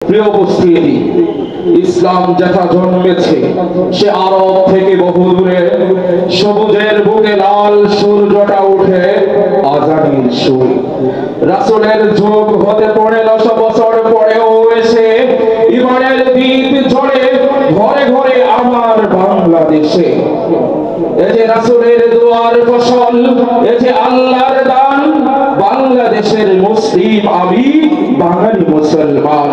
প্রিয় উপস্থিতি, ইসলাম যেথা জন্মেছে সে আরব থেকে বহু দূরে। সবুজের বুকে লাল সূর্যটা উঠে আজানের সুর। রাসূলের যুগ হতে 1500 বছর পরেও এসে ইমানের দীপ জ্বলে ঘরে ঘরে আমার বাংলাদেশে। এই যে রাসূলের দুয়ার ফসল, এই যে আল্লাহর দান, বাংলাদেশের মুসলিম আমি, বাঙালি মুসলমান।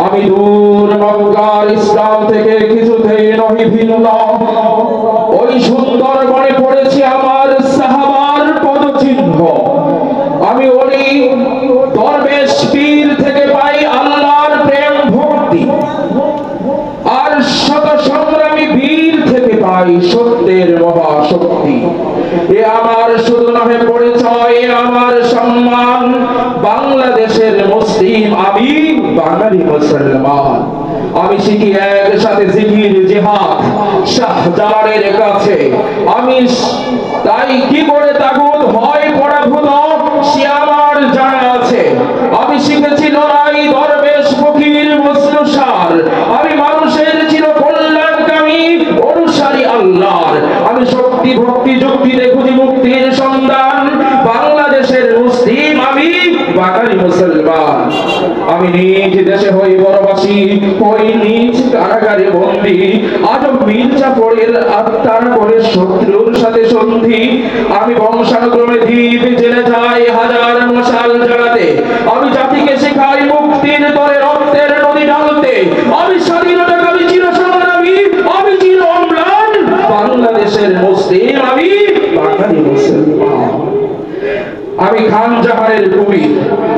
আমি দূর মক্কার ইসলাম থেকে কিছুতেই নহি ভিন্ন। ওই সুন্দর বনে পড়েছি আমার সাহাবার পদচিহ্ন। আমি ওই দরবেশ পীর থেকে পাই আল্লাহর প্রেম ভক্তি, আর শত সংগ্রামী বীর থেকে পাই সত্যের মহাশক্তি। এ আমার শুধু নহে পরিচয়, এ আমার সম্মান। বাংলাদেশের মুসলিম আমি, বাঙালি মুসলমান। আমি শিখি একসাথে জিকির জিহাদ শাহজালালের কাছে। আমি তাই কি করে তাগুত হয় পরাভূত সে আমার জানা আছে। আমি শিখেছি লড়াই দরবেশ ফকির মুসলসার। আমি মানুষের চির কল্যাণকামী অনুসারী আল্লাহর। আমি শক্তি ভক্তি যুক্তিতে খুঁজি মুক্তির সন্ধান। বাংলাদেশের মুসলিম আমি, বাঙালি মুসলমান। আমি নিজ দেশে হই বড়বাসী, হই নিজ কারাগারে বন্দী। আজ মির্জাপুরের আত্মার করে শত্রুর সাথে সন্ধি। আমি বংশানুক্রমে দ্বীপ জেলে যাই হাজার মশাল জ্বালাতে। আমি জাতিকে শেখাই মুক্তির তরে রক্তের নদী ঢালতে। আমি স্বাধীনতাকামী চির সংগ্রামী, আমি চির অম্লান। বাংলাদেশের মুসলিম আমি, বাঙালি মুসলমান। আমি খান জাহানের কুমির,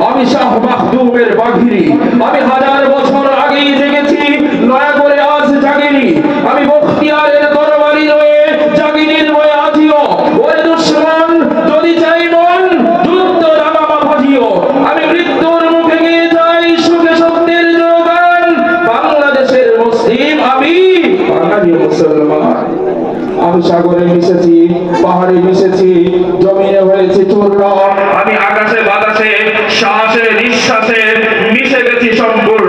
আমি শাহ মাখদুমের বাঘিরি। আমি হাজার বছর আগেই জেগেছি, নয়া করে আজ জাগিনি। আমি বখতিয়ারের তরবারি রয়ে জাগিনির বয়ে আজিও। ওরে দুশমন যদি চাই মন, যুদ্ধ রামামা ভাজিও। আমি মৃত্যুর মুখে গিয়ে যাই সুখে সত্যের জোগান। বাংলাদেশের মুসলিম আমি, বাঙালি মুসলমান। আমি সাগরে মিশেছি, পাহাড়ে মিশেছি, জমিনে হয়েছে চূর্ণ। আমি আকাশে বাতাসে শ্বাসে নিঃশ্বাসে মিশে গেছি সম্পূর্ণ।